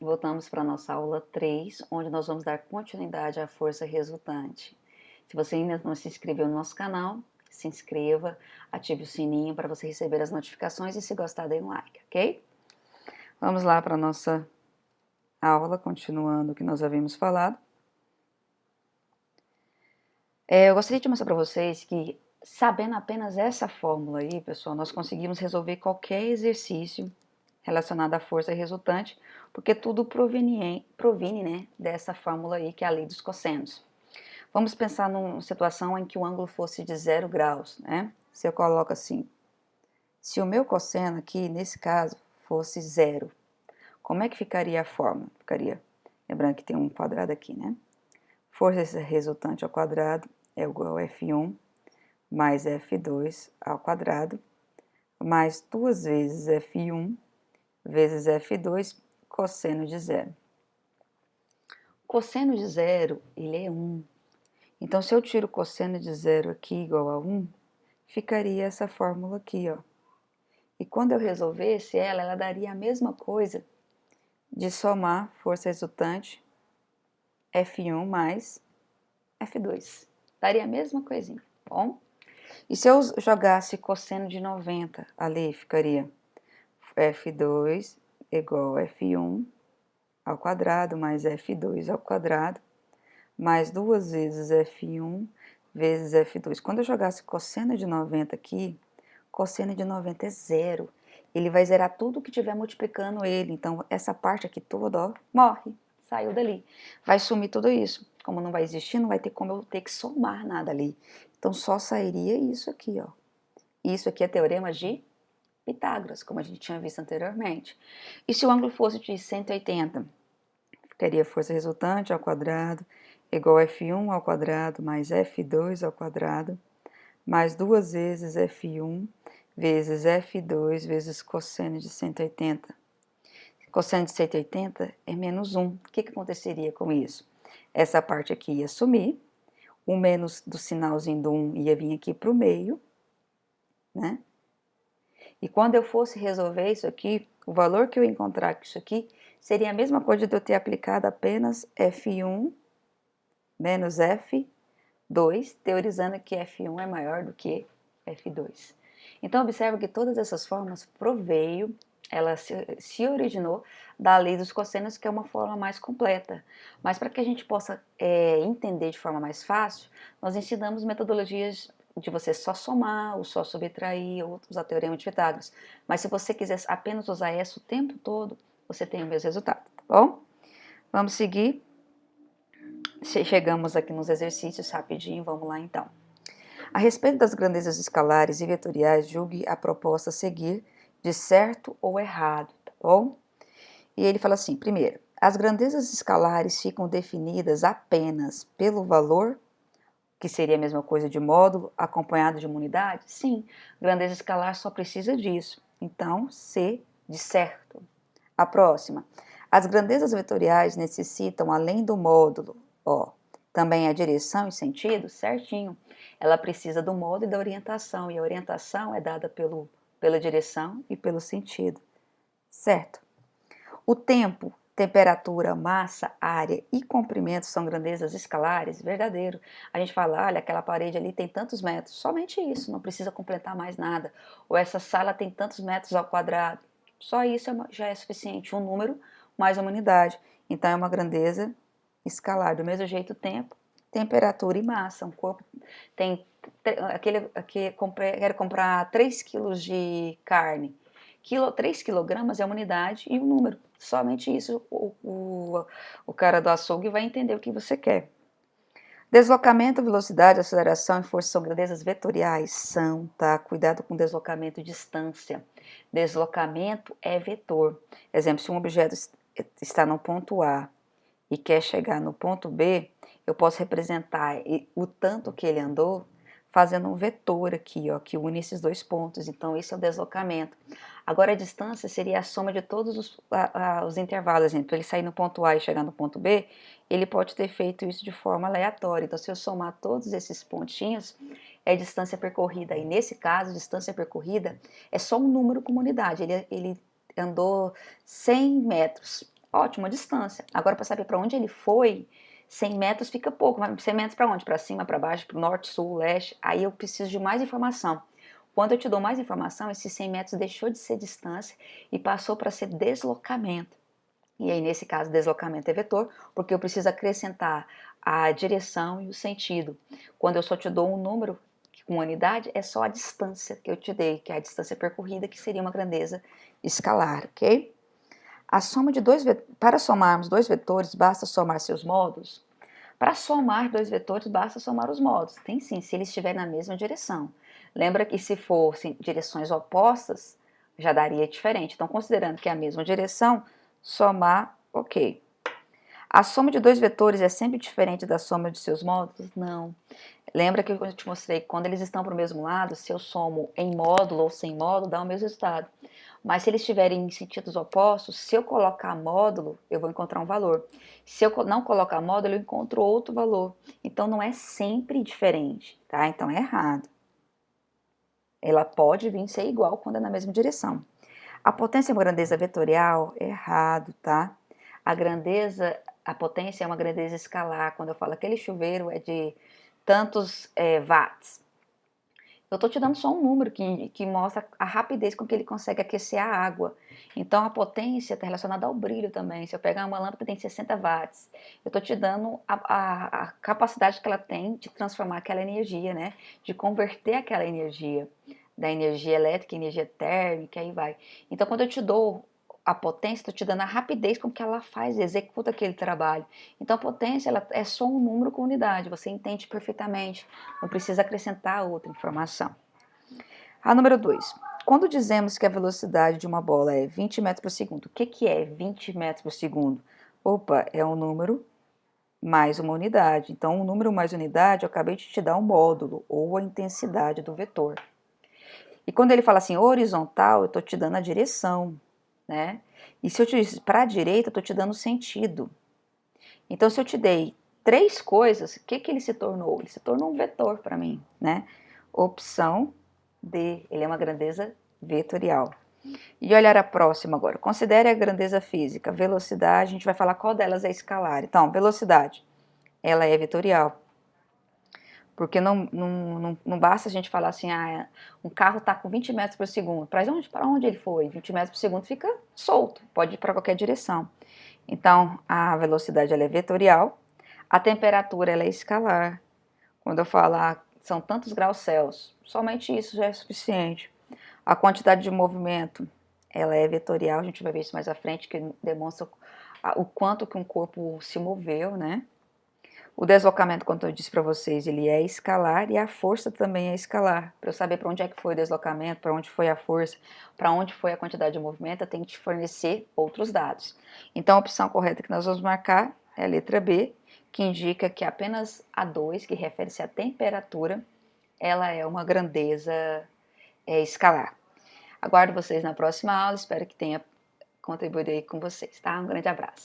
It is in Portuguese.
Voltamos para a nossa aula 3, onde nós vamos dar continuidade à força resultante. Se você ainda não se inscreveu no nosso canal, se inscreva, ative o sininho para você receber as notificações e se gostar, dê um like, ok? Vamos lá para a nossa aula, continuando o que nós havíamos falado. Eu gostaria de mostrar para vocês que, sabendo apenas essa fórmula aí, pessoal, nós conseguimos resolver qualquer exercício relacionado à força resultante, porque tudo provine, né, dessa fórmula aí, que é a lei dos cossenos. Vamos pensar numa situação em que o ângulo fosse de 0 graus, né? Se eu coloco assim, se o meu cosseno aqui, nesse caso, fosse 0, como é que ficaria a fórmula? Ficaria, lembrando que tem um quadrado aqui, né? Força resultante ao quadrado é igual a F1 mais F2 ao quadrado, mais 2 vezes F1 vezes F2, cosseno de 0. Cosseno de 0, ele é 1. Então, se eu tiro o cosseno de 0 aqui igual a 1, ficaria essa fórmula aqui, ó. E quando eu resolvesse ela daria a mesma coisa de somar força resultante F1 mais F2. Daria a mesma coisinha, bom? E se eu jogasse cosseno de 90 ali, ficaria F2 igual a F1 ao quadrado mais F2 ao quadrado, mais 2 vezes F1 vezes F2. Quando eu jogasse cosseno de 90 aqui, cosseno de 90 é 0. Ele vai zerar tudo que estiver multiplicando ele. Então, essa parte aqui toda, ó, morre, saiu dali. Vai sumir tudo isso. Como não vai existir, não vai ter como eu ter que somar nada ali. Então, só sairia isso aqui, ó. Isso aqui é teorema de Pitágoras, como a gente tinha visto anteriormente. E se o ângulo fosse de 180? Ficaria força resultante ao quadrado igual a F1 ao quadrado mais F2 ao quadrado, mais 2 vezes F1 vezes F2 vezes cosseno de 180. Cosseno de 180 é menos 1. O que aconteceria com isso? Essa parte aqui ia sumir, o menos do sinalzinho do 1 ia vir aqui para o meio, né? E quando eu fosse resolver isso aqui, o valor que eu encontrar com isso aqui seria a mesma coisa de eu ter aplicado apenas F1 menos F2, teorizando que F1 é maior do que F2. Então, observe que todas essas formas proveio, ela se originou da lei dos cossenos, que é uma forma mais completa. Mas para que a gente possa entender de forma mais fácil, nós ensinamos metodologias de você só somar, ou só subtrair, ou usar teorema de Pitágoras. Mas se você quiser apenas usar essa o tempo todo, você tem o mesmo resultado, tá bom? Vamos seguir. Chegamos aqui nos exercícios rapidinho, vamos lá então. A respeito das grandezas escalares e vetoriais, julgue a proposta a seguir de certo ou errado, tá bom? E ele fala assim, primeiro, as grandezas escalares ficam definidas apenas pelo valor, que seria a mesma coisa de módulo, acompanhado de uma unidade? Sim, grandeza escalar só precisa disso. Então, C de certo. A próxima, as grandezas vetoriais necessitam, além do módulo, ó, também a direção e sentido, certinho. Ela precisa do modo e da orientação, e a orientação é dada pela direção e pelo sentido, certo? O tempo, temperatura, massa, área e comprimento são grandezas escalares? Verdadeiro. A gente fala, olha, aquela parede ali tem tantos metros, somente isso, não precisa completar mais nada. Ou essa sala tem tantos metros ao quadrado, só isso já é suficiente, um número mais uma unidade. Então, é uma grandeza escalar. Do mesmo jeito, tempo, temperatura e massa. Um corpo tem, quero comprar 3 quilos de carne. 3 quilogramas é uma unidade e um número. Somente isso o cara do açougue vai entender o que você quer. Deslocamento, velocidade, aceleração e força são grandezas vetoriais? São, tá? Cuidado com deslocamento e distância. Deslocamento é vetor. Exemplo, se um objeto está no ponto A e quer chegar no ponto B, eu posso representar o tanto que ele andou fazendo um vetor aqui, ó, que une esses dois pontos. Então, esse é o deslocamento. Agora, a distância seria a soma de todos os intervalos. Então, ele sair no ponto A e chegar no ponto B, ele pode ter feito isso de forma aleatória. Então, se eu somar todos esses pontinhos, é a distância percorrida. E nesse caso, distância percorrida é só um número como unidade. Ele andou 100 metros. Ótimo, a distância. Agora, para saber para onde ele foi, 100 metros fica pouco. Mas 100 metros para onde? Para cima, para baixo, para o norte, sul, leste? Aí eu preciso de mais informação. Quando eu te dou mais informação, esses 100 metros deixou de ser distância e passou para ser deslocamento. E aí, nesse caso, deslocamento é vetor, porque eu preciso acrescentar a direção e o sentido. Quando eu só te dou um número com unidade, é só a distância que eu te dei, que é a distância percorrida, que seria uma grandeza escalar, ok? A soma de para somarmos dois vetores, basta somar seus módulos? Para somar dois vetores, basta somar os módulos. Tem sim, se eles estiverem na mesma direção. Lembra que se fossem direções opostas, já daria diferente. Então, considerando que é a mesma direção, somar, ok. A soma de dois vetores é sempre diferente da soma de seus módulos? Não. Lembra que eu te mostrei que quando eles estão para o mesmo lado, se eu somo em módulo ou sem módulo, dá o mesmo resultado. Mas se eles estiverem em sentidos opostos, se eu colocar módulo, eu vou encontrar um valor. Se eu não colocar módulo, eu encontro outro valor. Então, não é sempre diferente, tá? Então, é errado. Ela pode vir ser igual quando é na mesma direção. A potência é uma grandeza vetorial? Errado, tá? A potência é uma grandeza escalar. Quando eu falo aquele chuveiro é de tantos watts. Eu estou te dando só um número que mostra a rapidez com que ele consegue aquecer a água. Então, a potência está relacionada ao brilho também. Se eu pegar uma lâmpada que tem 60 watts, eu estou te dando a capacidade que ela tem de transformar aquela energia, né? De converter aquela energia, da energia elétrica, energia térmica, aí vai. Então, quando eu te dou a potência, estou te dando a rapidez com que ela faz, executa aquele trabalho. Então, a potência ela é só um número com unidade, você entende perfeitamente, não precisa acrescentar outra informação. A número 2. Quando dizemos que a velocidade de uma bola é 20 metros por segundo, o que é 20 metros por segundo? Opa, é um número mais uma unidade. Então, um número mais unidade, eu acabei de te dar um módulo, ou a intensidade do vetor. E quando ele fala assim, horizontal, eu estou te dando a direção, né? E se eu te disse para a direita, eu estou te dando sentido. Então, se eu te dei 3 coisas, o que ele se tornou? Ele se tornou um vetor para mim, né? Opção D, ele é uma grandeza vetorial. E olhar a próxima agora. Considere a grandeza física. Velocidade, a gente vai falar qual delas é escalar. Então, velocidade, ela é vetorial. Porque não basta a gente falar assim, um carro está com 20 metros por segundo. Para onde ele foi? 20 metros por segundo fica solto, pode ir para qualquer direção. Então, a velocidade ela é vetorial, a temperatura ela é escalar. Quando eu falar são tantos graus Celsius, somente isso já é suficiente. A quantidade de movimento ela é vetorial, a gente vai ver isso mais à frente, que demonstra o quanto que um corpo se moveu, né? O deslocamento, como eu disse para vocês, ele é escalar e a força também é escalar. Para eu saber para onde é que foi o deslocamento, para onde foi a força, para onde foi a quantidade de movimento, eu tenho que te fornecer outros dados. Então, a opção correta que nós vamos marcar é a letra B, que indica que apenas a 2, que refere-se à temperatura, ela é uma grandeza escalar. Aguardo vocês na próxima aula, espero que tenha contribuído aí com vocês, tá? Um grande abraço.